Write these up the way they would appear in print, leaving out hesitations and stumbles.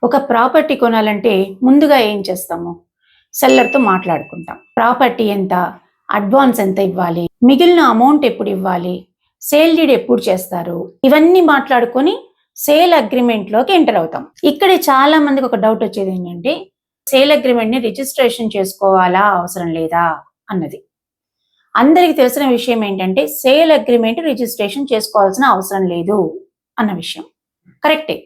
ఒక ప్రాపర్టీ కొనాలంటే ముందుగా ఏం చేస్తాము? సెల్లర్‌తో మాట్లాడుకుంటాం. ప్రాపర్టీ ఎంత? అడ్వాన్స్ ఎంత ఇవ్వాలి? మిగిలిన అమౌంట్ ఎప్పుడు ఇవ్వాలి? సేల్ డీడ్ ఎప్పుడు చేస్తారు? ఇవన్నీ మాట్లాడుకొని సేల్ అగ్రీమెంట్‌లోకి ఎంటర్ అవుతాం. ఇక్కడే చాలా మందికి ఒక డౌట్ వచ్చేది ఏంటంటే, సేల్ అగ్రీమెంట్‌ని రిజిస్ట్రేషన్ చేసుకోవాలా? అవసరం లేదా? అన్నది. అందరికి తెలిసిన విషయం ఏంటంటే, సేల్ అగ్రీమెంట్ రిజిస్ట్రేషన్ చేసుకోవాల్సిన అవసరం లేదు అన్న విషయం. కరెక్టే.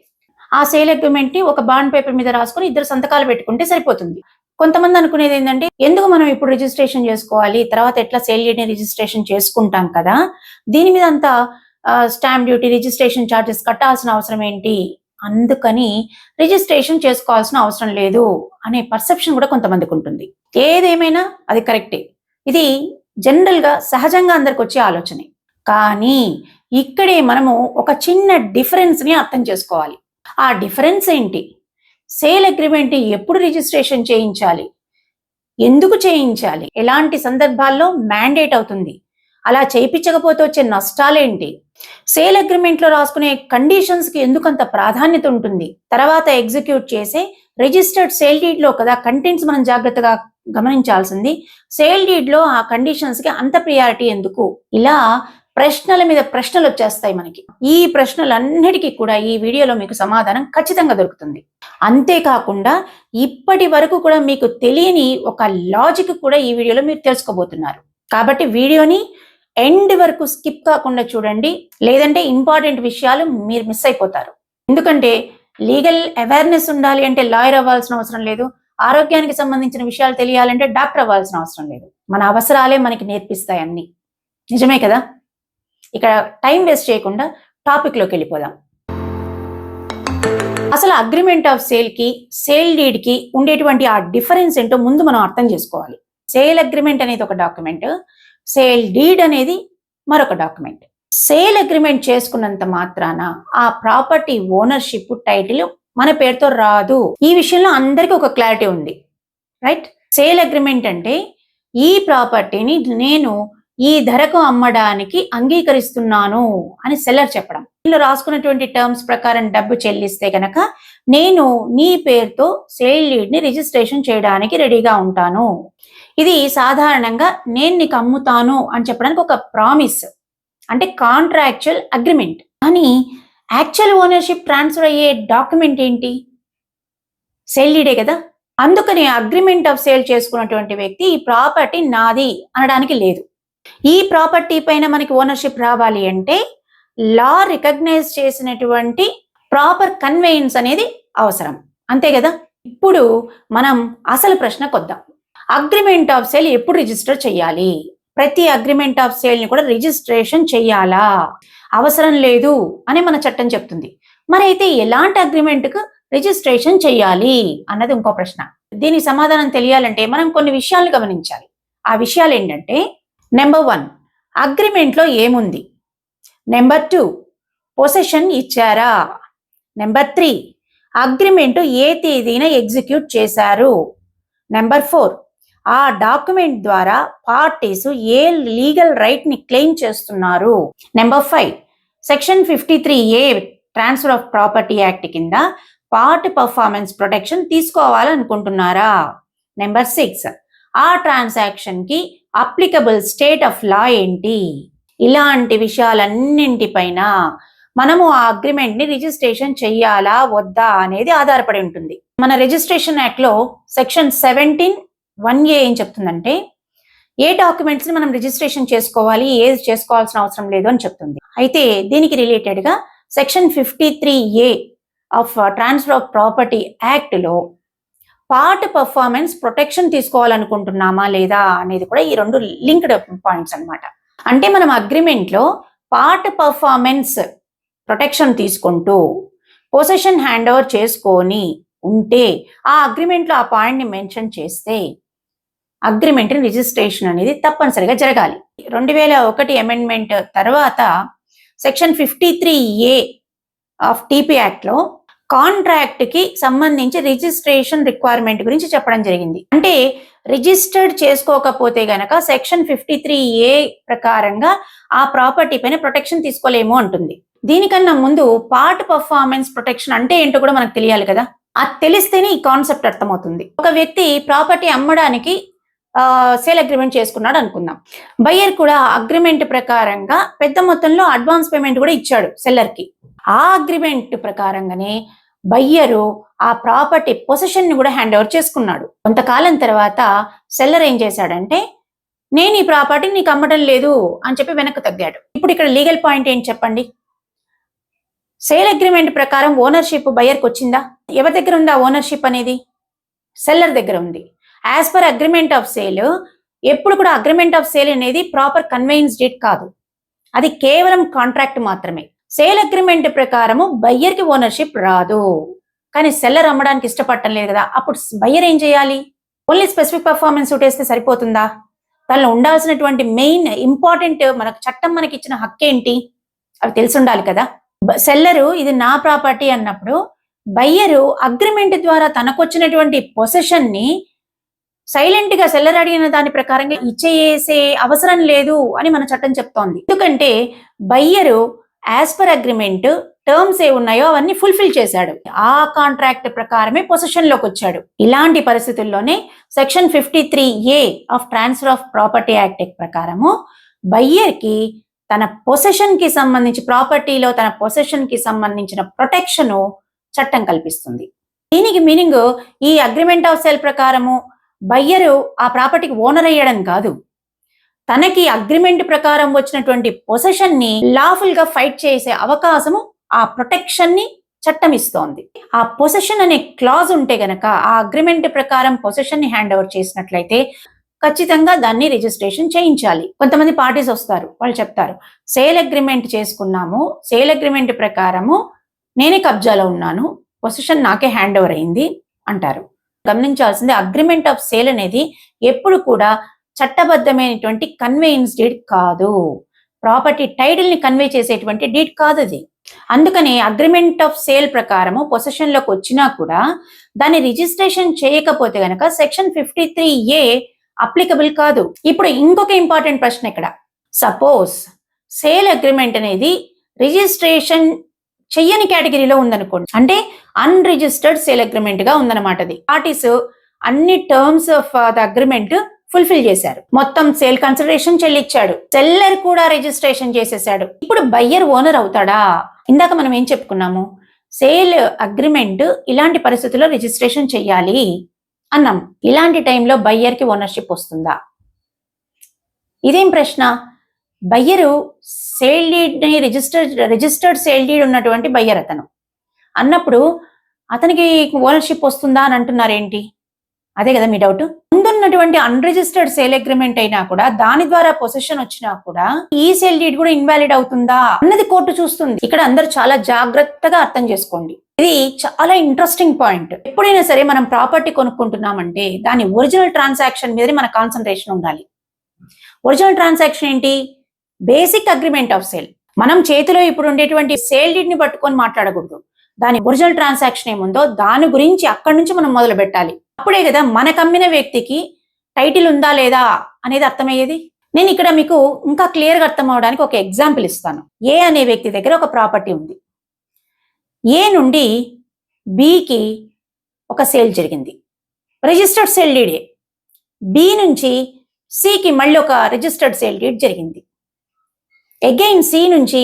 ఆ సేల్ అగ్రీమెంట్ ని ఒక బాండ్ పేపర్ మీద రాసుకొని ఇద్దరు సంతకాలు పెట్టుకుంటే సరిపోతుంది. కొంతమంది అనుకునేది ఏంటంటే, ఎందుకు మనం ఇప్పుడు రిజిస్ట్రేషన్ చేసుకోవాలి, తర్వాత ఎట్లా సేల్ డీడ్ ని రిజిస్ట్రేషన్ చేసుకుంటాం కదా, దీని మీద అంతా స్టాంప్ డ్యూటీ, రిజిస్ట్రేషన్ ఛార్జెస్ కట్టాల్సిన అవసరం ఏంటి, అందుకని రిజిస్ట్రేషన్ చేసుకోవాల్సిన అవసరం లేదు అనే పర్సెప్షన్ కూడా కొంతమందికి ఉంటుంది. ఏదేమైనా అది కరెక్టే. ఇది జనరల్ గా సహజంగా అందరికి వచ్చే ఆలోచనే. కానీ ఇక్కడే మనము ఒక చిన్న డిఫరెన్స్ ని అర్థం చేసుకోవాలి. ఆ డిఫరెన్స్ ఏంటి? సేల్ అగ్రిమెంట్ ఎప్పుడు రిజిస్ట్రేషన్ చేయించాలి? ఎందుకు చేయించాలి? ఎలాంటి సందర్భాల్లో మ్యాండేట్ అవుతుంది? అలా చేయించకపోతే వచ్చే నష్టాలేంటి? సేల్ అగ్రిమెంట్ లో రాసుకునే కండిషన్స్ కి ఎందుకంత ప్రాధాన్యత ఉంటుంది? తర్వాత ఎగ్జిక్యూట్ చేసే రిజిస్టర్డ్ సేల్ డీడ్ లో కదా కంటెంట్స్ మనం జాగ్రత్తగా గమనించాల్సింది. సేల్ డీడ్ లో ఆ కండిషన్స్ కి అంత ప్రియారిటీ ఎందుకు? ఇలా ప్రశ్నల మీద ప్రశ్నలు వచ్చేస్తాయి మనకి. ఈ ప్రశ్నలన్నిటికీ కూడా ఈ వీడియోలో మీకు సమాధానం ఖచ్చితంగా దొరుకుతుంది. అంతేకాకుండా ఇప్పటి వరకు కూడా మీకు తెలియని ఒక లాజిక్ కూడా ఈ వీడియోలో మీరు తెలుసుకోబోతున్నారు. కాబట్టి వీడియోని ఎండ్ వరకు స్కిప్ కాకుండా చూడండి, లేదంటే ఇంపార్టెంట్ విషయాలు మీరు మిస్ అయిపోతారు. ఎందుకంటే లీగల్ అవేర్నెస్ ఉండాలి అంటే లాయర్ అవ్వాల్సిన అవసరం లేదు, ఆరోగ్యానికి సంబంధించిన విషయాలు తెలియాలంటే డాక్టర్ అవ్వాల్సిన అవసరం లేదు. మన అవసరాలే మనకి నేర్పిస్తాయి అన్ని. నిజమే కదా? ఇక్కడ టైం వేస్ట్ చేయకుండా టాపిక్ లోకి వెళ్ళిపోదాం. అసలు అగ్రిమెంట్ ఆఫ్ సేల్ కి సేల్ డీడ్ కి ఉండేటువంటి ఆ డిఫరెన్స్ ఏంటో ముందు మనం అర్థం చేసుకోవాలి. సేల్ అగ్రిమెంట్ అనేది ఒక డాక్యుమెంట్, సేల్ డీడ్ అనేది మరొక డాక్యుమెంట్. సేల్ అగ్రిమెంట్ చేసుకున్నంత మాత్రాన ఆ ప్రాపర్టీ ఓనర్షిప్ టైటిల్ మన పేరుతో రాదు. ఈ విషయంలో అందరికీ ఒక క్లారిటీ ఉంది, రైట్? సేల్ అగ్రిమెంట్ అంటే ఈ ప్రాపర్టీని నేను ఈ ధరకు అమ్మడానికి అంగీకరిస్తున్నాను అని సెల్లర్ చెప్పడం. ఇందులో రాసుకున్నటువంటి టర్మ్స్ ప్రకారం డబ్బు చెల్లిస్తే కనుక నేను నీ పేరుతో సేల్ డీడ్ ని రిజిస్ట్రేషన్ చేయడానికి రెడీగా ఉంటాను. ఇది సాధారణంగా నేను నీకు అమ్ముతాను అని చెప్పడానికి ఒక ప్రామిస్, అంటే కాంట్రాక్చువల్ అగ్రిమెంట్. కానీ యాక్చువల్ ఓనర్షిప్ ట్రాన్స్ఫర్ అయ్యే డాక్యుమెంట్ ఏంటి? సేల్ డీడే కదా. అందుకని అగ్రిమెంట్ ఆఫ్ సేల్ చేసుకున్నటువంటి వ్యక్తి ఈ ప్రాపర్టీ నాది అనడానికి లేదు. ఈ ప్రాపర్టీ పైన మనకి ఓనర్షిప్ రావాలి అంటే లా రికగ్నైజ్ చేసినటువంటి ప్రాపర్ కన్వేయన్స్ అనేది అవసరం, అంతే కదా. ఇప్పుడు మనం అసలు ప్రశ్నకు వద్దాం. అగ్రిమెంట్ ఆఫ్ సేల్ ఎప్పుడు రిజిస్టర్ చేయాలి? ప్రతి అగ్రిమెంట్ ఆఫ్ సేల్ ని కూడా రిజిస్ట్రేషన్ చెయ్యాలా? అవసరం లేదు అని మన చట్టం చెప్తుంది. మరి అయితే ఎలాంటి అగ్రిమెంట్ కు రిజిస్ట్రేషన్ చెయ్యాలి అన్నది ఇంకో ప్రశ్న. దీనికి సమాధానం తెలియాలంటే మనం కొన్ని విషయాలు గమనించాలి. ఆ విషయాలు ఏంటంటే, నెంబర్ 1, అగ్రిమెంట్ లో ఏముంది? నెంబర్ 2, పొసెషన్ ఇచ్చారా? నెంబర్ 3, అగ్రిమెంట్ ఏ తేదీన ఎగ్జిక్యూట్ చేశారు? నెంబర్ 4, ఆ డాక్యుమెంట్ ద్వారా పార్టీస్ ఏ లీగల్ రైట్ ని క్లెయిమ్ చేస్తున్నారు? Number 5, section 53A transfer of property act కింద పార్ట్ పర్ఫార్మెన్స్ ప్రొటెక్షన్ తీసుకోవాలనుకుంటున్నారా? నెంబర్ 6, ఆ ట్రాన్సాక్షన్ కి అప్లికబుల్ స్టేట్ ఆఫ్ లా ఏంటి? ఇలాంటి విషయాలన్నింటిపైన మనము ఆ అగ్రిమెంట్ ని రిజిస్ట్రేషన్ చెయ్యాలా వద్దా అనేది ఆధారపడి ఉంటుంది. మన రిజిస్ట్రేషన్ యాక్ట్ లో సెక్షన్ 17(1)A ఏం చెప్తుందంటే, ఏ డాక్యుమెంట్స్ ని మనం రిజిస్ట్రేషన్ చేసుకోవాలి, ఏది చేసుకోవాల్సిన అవసరం లేదు అని చెప్తుంది. అయితే దీనికి రిలేటెడ్ గా section 53A of transfer of property act లో పార్ట్ పర్ఫార్మెన్స్ ప్రొటెక్షన్ తీసుకోవాలనుకుంటున్నామా లేదా అనేది కూడా ఈ రెండు లింక్డ్ పాయింట్స్ అన్నమాట. అంటే మనం అగ్రిమెంట్ లో పార్ట్ పర్ఫార్మెన్స్ ప్రొటెక్షన్ తీసుకుంటూ పొసెషన్ హ్యాండ్ ఓవర్ చేసుకొని ఉంటే ఆ అగ్రిమెంట్ లో ఆ పాయింట్ ని మెన్షన్ చేస్తే అగ్రిమెంట్ రిజిస్ట్రేషన్ అనేది తప్పనిసరిగా జరగాలి. 2001 అమెండ్మెంట్ తర్వాత section 53A of TP act లో కాంట్రాక్ట్ కి సంబంధించి రిజిస్ట్రేషన్ రిక్వైర్మెంట్ గురించి చెప్పడం జరిగింది. అంటే రిజిస్టర్డ్ చేసుకోకపోతే గనక సెక్షన్ 53A ప్రకారంగా ఆ ప్రాపర్టీ పైన ప్రొటెక్షన్ తీసుకోలేము అంటుంది. దీనికన్నా ముందు పార్ట్ పర్ఫార్మెన్స్ ప్రొటెక్షన్ అంటే ఏంటో కూడా మనకు తెలియాలి కదా. అది తెలిస్తేనే ఈ కాన్సెప్ట్ అర్థమవుతుంది. ఒక వ్యక్తి ప్రాపర్టీ అమ్మడానికి సేల్ అగ్రిమెంట్ చేసుకున్నాడు అనుకుందాం. బయ్యర్ కూడా అగ్రిమెంట్ ప్రకారంగా పెద్ద మొత్తంలో అడ్వాన్స్ పేమెంట్ కూడా ఇచ్చాడు సెల్లర్ కి. ఆ అగ్రిమెంట్ ప్రకారంగానే బయ్యరు ఆ ప్రాపర్టీ పొజిషన్ ని కూడా హ్యాండ్ ఓవర్ చేసుకున్నాడు. కొంతకాలం తర్వాత సెల్లర్ ఏం చేశాడంటే, నేను ఈ ప్రాపర్టీ నీకు అమ్మడం లేదు అని చెప్పి వెనక్కి తగ్గాడు. ఇప్పుడు ఇక్కడ లీగల్ పాయింట్ ఏంటి చెప్పండి? సేల్ అగ్రిమెంట్ ప్రకారం ఓనర్షిప్ బయ్యర్కి వచ్చిందా? ఎవరి దగ్గర ఉంది ఆ ఓనర్షిప్ అనేది? సెల్లర్ దగ్గర ఉంది. As per agreement of sale, ఎప్పుడు కూడా అగ్రిమెంట్ ఆఫ్ సేల్ అనేది ప్రాపర్ కన్వెయన్స్ డీడ్ కాదు, అది కేవలం కాంట్రాక్ట్ మాత్రమే. సేల్ అగ్రిమెంట్ ప్రకారము బయ్యర్కి ఓనర్షిప్ రాదు, కానీ సెల్లర్ అమ్మడానికి ఇష్టపడటం లేదు కదా, అప్పుడు బయ్యర్ ఏం చేయాలి? ఓన్లీ స్పెసిఫిక్ పర్ఫార్మెన్స్ సూట్ వేస్తే సరిపోతుందా? దానిలో ఉండాల్సినటువంటి మెయిన్ ఇంపార్టెంట్ మనకు చట్టం మనకి ఇచ్చిన హక్కు ఏంటి అవి తెలిసి ఉండాలి కదా. సెల్లరు ఇది నా ప్రాపర్టీ అన్నప్పుడు బయ్యరు అగ్రిమెంట్ ద్వారా తనకొచ్చినటువంటి పొసెషన్ ని సైలెంట్ గా సెల్లర్ అడిగిన దాని ప్రకారంగా ఇచ్చేసే అవసరం లేదు అని మన చట్టం చెప్తోంది. ఎందుకంటే buyer as per agreement terms ఏ ఉన్నాయో అవన్నీ ఫుల్ఫిల్ చేశాడు, ఆ కాంట్రాక్ట్ ప్రకారమే పొసెషన్ లోకి వచ్చాడు. ఇలాంటి పరిస్థితుల్లోనే section 53A of transfer of property act ప్రకారము బయ్యర్ కి తన పొసెషన్ కి సంబంధించి ప్రాపర్టీలో తన పొసెషన్ కి సంబంధించిన ప్రొటెక్షన్ చట్టం కల్పిస్తుంది. దీనికి మీనింగ్ ఈ అగ్రిమెంట్ ఆఫ్ సేల్ ప్రకారము బయ్యరు ఆ ప్రాపర్టీకి ఓనర్ అయ్యడం కాదు, తనకి అగ్రిమెంట్ ప్రకారం వచ్చినటువంటి పొసెషన్ ని లాఫుల్ గా ఫైట్ చేసే అవకాశము ఆ ప్రొటెక్షన్ ని చట్టం ఇస్తోంది. ఆ పొసెషన్ అనే క్లాజ్ ఉంటే గనక ఆ అగ్రిమెంట్ ప్రకారం పొసెషన్ ని హ్యాండ్ ఓవర్ చేసినట్లయితే ఖచ్చితంగా దాన్ని రిజిస్ట్రేషన్ చేయించాలి. కొంతమంది పార్టీస్ వస్తారు, వాళ్ళు చెప్తారు సేల్ అగ్రిమెంట్ చేసుకున్నాము, సేల్ అగ్రిమెంట్ ప్రకారము నేనే కబ్జాలో ఉన్నాను, పొసెషన్ నాకే హ్యాండ్ ఓవర్ అయింది అంటారు. గమనించాల్సింది అగ్రిమెంట్ ఆఫ్ సేల్ అనేది ఎప్పుడు కూడా చట్టబద్ధమైనటువంటి కన్వేయన్స్ డీడ్ కాదు, ప్రాపర్టీ టైటిల్ ని కన్వే చేసేటువంటి డీడ్ కాదు అది. అందుకని అగ్రిమెంట్ ఆఫ్ సేల్ ప్రకారము పొసెషన్ లోకి వచ్చినా కూడా దాన్ని రిజిస్ట్రేషన్ చేయకపోతే గనక సెక్షన్ 53A అప్లికబుల్ కాదు. ఇప్పుడు ఇంకొక ఇంపార్టెంట్ ప్రశ్న ఇక్కడ, సపోజ్ సేల్ అగ్రిమెంట్ అనేది రిజిస్ట్రేషన్ చెయ్యని కేటగిరీలో ఉందనుకోండి, అంటే అన్రిజిస్టర్డ్ సేల్ అగ్రిమెంట్ గా ఉందన్నమాట. అది పార్టీస్ అన్ని terms of the agreement fulfil చేశారు, మొత్తం సేల్ కన్సిడరేషన్ చెల్లించాడు, సెల్లర్ కూడా రిజిస్ట్రేషన్ చేసేసాడు. ఇప్పుడు బయ్యర్ ఓనర్ అవుతాడా? ఇందాక మనం ఏం చెప్పుకున్నాము, సేల్ అగ్రిమెంట్ ఇలాంటి పరిస్థితుల్లో రిజిస్ట్రేషన్ చెయ్యాలి అన్నాం. ఇలాంటి టైంలో బయ్యర్ కి ఓనర్షిప్ వస్తుందా? ఇదేం ప్రశ్న? బయ్యరు సేల్ డీడ్ ని రిజిస్టర్డ్ సేల్ డీడ్ ఉన్నటువంటి బయ్యర్ అతను అన్నప్పుడు అతనికి ఓనర్షిప్ వస్తుందా అని అంటున్నారేంటి? అదే కదా మీ డౌట్. ముందున్నటువంటి అన్రిజిస్టర్డ్ సేల్ అగ్రిమెంట్ అయినా కూడా దాని ద్వారా పొసెషన్ వచ్చినా కూడా ఈ సేల్ డీడ్ కూడా ఇన్వాలిడ్ అవుతుందా అన్నది కోర్టు చూస్తుంది. ఇక్కడ అందరూ చాలా జాగ్రత్తగా అర్థం చేసుకోండి, ఇది చాలా ఇంట్రెస్టింగ్ పాయింట్. ఎప్పుడైనా సరే మనం ప్రాపర్టీ కొనుక్కుంటున్నామంటే దాని ఒరిజినల్ ట్రాన్సాక్షన్ మీద మన కాన్సన్ట్రేషన్ ఉండాలి. ఒరిజినల్ ట్రాన్సాక్షన్ ఏంటి? Basic agreement of sale. మనం చేతిలో ఇప్పుడు ఉండేటువంటి సేల్ డీడ్ ని పట్టుకొని మాట్లాడకూడదు, దాని ఒరిజినల్ ట్రాన్సాక్షన్ ఏముందో దాని గురించి అక్కడి నుంచి మనం మొదలు పెట్టాలి. అప్పుడే కదా మనకు అమ్మిన వ్యక్తికి టైటిల్ ఉందా లేదా అనేది అర్థమయ్యేది. నేను ఇక్కడ మీకు ఇంకా క్లియర్ గా అర్థం అవడానికి ఒక ఎగ్జాంపుల్ ఇస్తాను. ఏ అనే వ్యక్తి దగ్గర ఒక ప్రాపర్టీ ఉంది. ఏ నుండి బికి ఒక సేల్ జరిగింది, రిజిస్టర్డ్ సేల్ డీడే. బి నుంచి సికి మళ్ళీ ఒక రిజిస్టర్డ్ సేల్ డీడ్ జరిగింది. అగైన్ సి నుంచి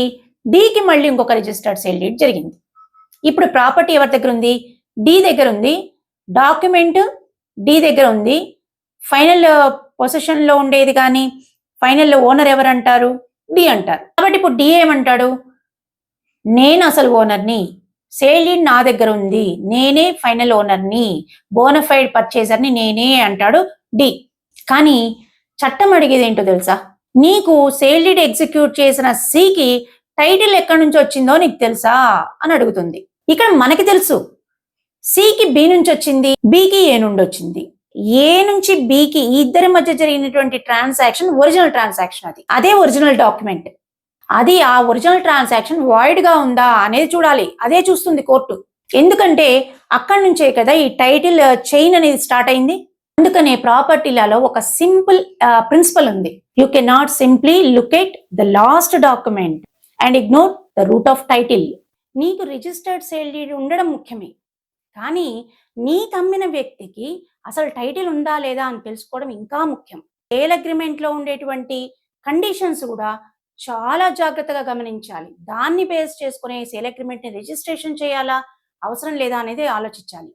డికి మళ్ళీ ఇంకొక రిజిస్టర్డ్ సేల్ డీడ్ జరిగింది. ఇప్పుడు ప్రాపర్టీ ఎవరి దగ్గర ఉంది? డి దగ్గర ఉంది, డాక్యుమెంట్ డి దగ్గర ఉంది, ఫైనల్ పొజిషన్ లో ఉండేది కానీ ఫైనల్ ఓనర్ ఎవరు అంటారు? డి అంటారు. కాబట్టి ఇప్పుడు డి ఏమంటాడు? నేను అసలు ఓనర్ని, సేల్ డీడ్ నా దగ్గర ఉంది, నేనే ఫైనల్ ఓనర్ని, బోనఫైడ్ పర్చేజర్ని నేనే అంటాడు డి. కానీ చట్టం అడిగేది ఏంటో తెలుసా? నీకు సేల్ డీడ్ ఎగ్జిక్యూట్ చేసిన సికి టైటిల్ ఎక్కడి నుంచి వచ్చిందో నీకు తెలుసా అని అడుగుతుంది. ఇక్కడ మనకి తెలుసు సికి బి నుంచి వచ్చింది, బికి ఏ నుండి వచ్చింది. ఏ నుంచి బికి ఇద్దరి మధ్య జరిగినటువంటి ట్రాన్సాక్షన్ ఒరిజినల్ ట్రాన్సాక్షన్, అదే ఒరిజినల్ డాక్యుమెంట్. అది ఆ ఒరిజినల్ ట్రాన్సాక్షన్ వాయిడ్ గా ఉందా అనేది చూడాలి, అదే చూస్తుంది కోర్టు. ఎందుకంటే అక్కడి నుంచే కదా ఈ టైటిల్ చైన్ అనేది స్టార్ట్ అయింది. అందుకనే ప్రాపర్టీలలో ఒక సింపుల్ ప్రిన్సిపల్ ఉంది, you cannot simply look at the last document and ignore the root of title. నీకు రిజిస్టర్డ్ సేల్ డీడ్ ఉండడం ముఖ్యమే, కానీ నీకు అమ్మిన వ్యక్తికి అసలు టైటిల్ ఉందా లేదా అని తెలుసుకోవడం ఇంకా ముఖ్యం. సేల్ అగ్రిమెంట్లో ఉండేటువంటి కండిషన్స్ కూడా చాలా జాగ్రత్తగా గమనించాలి. దాన్ని బేస్ చేసుకునే సేల్ అగ్రిమెంట్ని రిజిస్ట్రేషన్ చేయాలా అవసరం లేదా అనేది ఆలోచించాలి.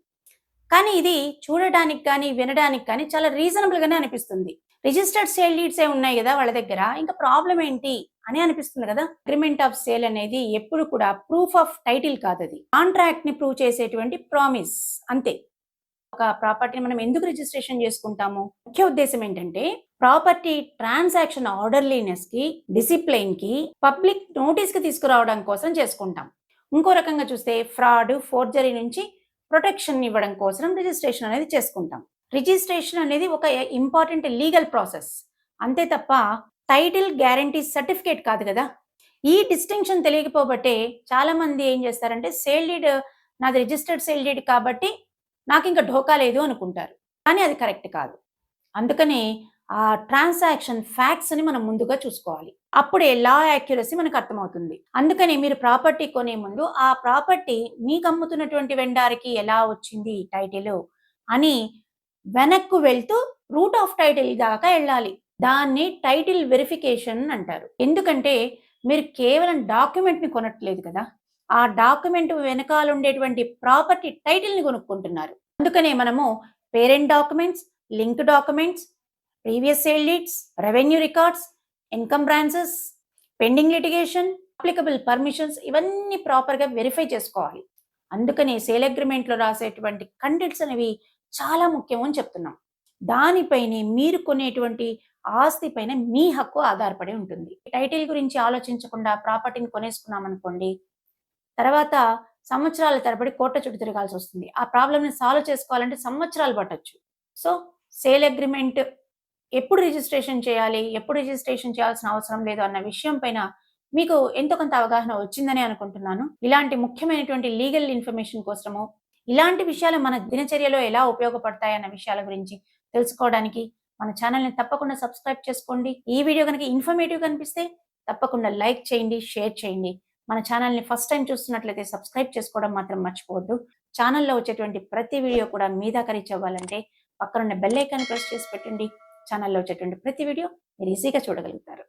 కానీ ఇది చూడడానికి కానీ వినడానికి కానీ చాలా రీజనబుల్ గానే అనిపిస్తుంది. రిజిస్టర్డ్ సేల్ డీడ్స్ ఉన్నాయి కదా వాళ్ళ దగ్గర, ఇంకా ప్రాబ్లం ఏంటి అని అనిపిస్తుంది కదా. అగ్రిమెంట్ ఆఫ్ సేల్ అనేది ఎప్పుడు కూడా ప్రూఫ్ ఆఫ్ టైటిల్ కాదు, అది కాంట్రాక్ట్ ని ప్రూవ్ చేసేటువంటి ప్రామిస్ అంతే. ఒక ప్రాపర్టీని మనం ఎందుకు రిజిస్ట్రేషన్ చేసుకుంటాము? ముఖ్య ఉద్దేశం ఏంటంటే ప్రాపర్టీ ట్రాన్సాక్షన్ ఆర్డర్లీనెస్ కి, డిసిప్లైన్ కి, పబ్లిక్ నోటీస్ కి తీసుకురావడం కోసం చేసుకుంటాం. ఇంకో రకంగా చూస్తే ఫ్రాడ్, ఫోర్జరీ నుంచి ప్రొటెక్షన్ ఇవ్వడం కోసం రిజిస్ట్రేషన్ అనేది చేసుకుంటాం. రిజిస్ట్రేషన్ అనేది ఒక ఇంపార్టెంట్ లీగల్ ప్రాసెస్ అంతే తప్ప టైటిల్ గ్యారంటీ సర్టిఫికేట్ కాదు కదా. ఈ డిస్టింక్షన్ తెలియకపోబట్టే చాలా మంది ఏం చేస్తారంటే సేల్ డీడ్ నాది రిజిస్టర్డ్ సేల్ డీడ్ కాబట్టి నాకు ఇంకా ఢోకా లేదు అనుకుంటారు. కానీ అది కరెక్ట్ కాదు. అందుకనే ఆ ట్రాన్సాక్షన్ ఫ్యాక్ట్స్ ని మనం ముందుగా చూసుకోవాలి. అప్పుడే లా యాక్యురసీ మనకు అర్థమవుతుంది. అందుకని మీరు ప్రాపర్టీ కొనే ముందు ఆ ప్రాపర్టీ మీకు అమ్ముతున్నటువంటి వెండార్కి ఎలా వచ్చింది టైటిల్ అని వెనక్కు వెళ్తూ రూట్ ఆఫ్ టైటిల్ దాకా వెళ్ళాలి. దాన్ని టైటిల్ వెరిఫికేషన్ అంటారు. ఎందుకంటే మీరు కేవలం డాక్యుమెంట్ ని కొనట్లేదు కదా, ఆ డాక్యుమెంట్ వెనకాల ఉండేటువంటి ప్రాపర్టీ టైటిల్ ని కొనుక్కుంటున్నారు. అందుకనే మనము parent documents, link documents, previous sale deeds, revenue records, income branches, pending litigation, applicable permissions ఇవన్నీ ప్రాపర్గా వెరిఫై చేసుకోవాలి. అందుకనే సేల్ అగ్రిమెంట్లో రాసేటువంటి కంటెంట్స్ అనేవి చాలా ముఖ్యం అని చెప్తున్నాం. దానిపైనే మీరు కొనేటువంటి ఆస్తి పైన మీ హక్కు ఆధారపడి ఉంటుంది. టైటిల్ గురించి ఆలోచించకుండా ప్రాపర్టీని కొనేసుకున్నాం అనుకోండి, తర్వాత సంవత్సరాల తరబడి కోర్టు చుట్టూ తిరగాల్సి వస్తుంది. ఆ ప్రాబ్లమ్ని సాల్వ్ చేసుకోవాలంటే సంవత్సరాలు పట్టొచ్చు. సో సేల్ అగ్రిమెంట్ ఎప్పుడు రిజిస్ట్రేషన్ చేయాలి, ఎప్పుడు రిజిస్ట్రేషన్ చేయాల్సిన అవసరం లేదు అన్న విషయం పైన మీకు ఎంతో కొంత అవగాహన వచ్చిందని అనుకుంటున్నాను. ఇలాంటి ముఖ్యమైనటువంటి లీగల్ ఇన్ఫర్మేషన్ కోసము, ఇలాంటి విషయాలు మన దినచర్యలో ఎలా ఉపయోగపడతాయి అన్న విషయాల గురించి తెలుసుకోవడానికి మన ఛానల్ని తప్పకుండా సబ్స్క్రైబ్ చేసుకోండి. ఈ వీడియో కనుక ఇన్ఫర్మేటివ్ కనిపిస్తే తప్పకుండా లైక్ చేయండి, షేర్ చేయండి. మన ఛానల్ని ఫస్ట్ టైం చూస్తున్నట్లయితే సబ్స్క్రైబ్ చేసుకోవడం మాత్రం మర్చిపోవద్దు. ఛానల్లో వచ్చేటువంటి ప్రతి వీడియో కూడా మీ దాకా రీచ్ అవ్వాలంటే పక్కనున్న బెల్ ఐకాన్ ప్రెస్ చేసి పెట్టండి. ఛానల్లో వచ్చేటువంటి ప్రతి వీడియో మీరు ఈజీగా చూడగలుగుతారు.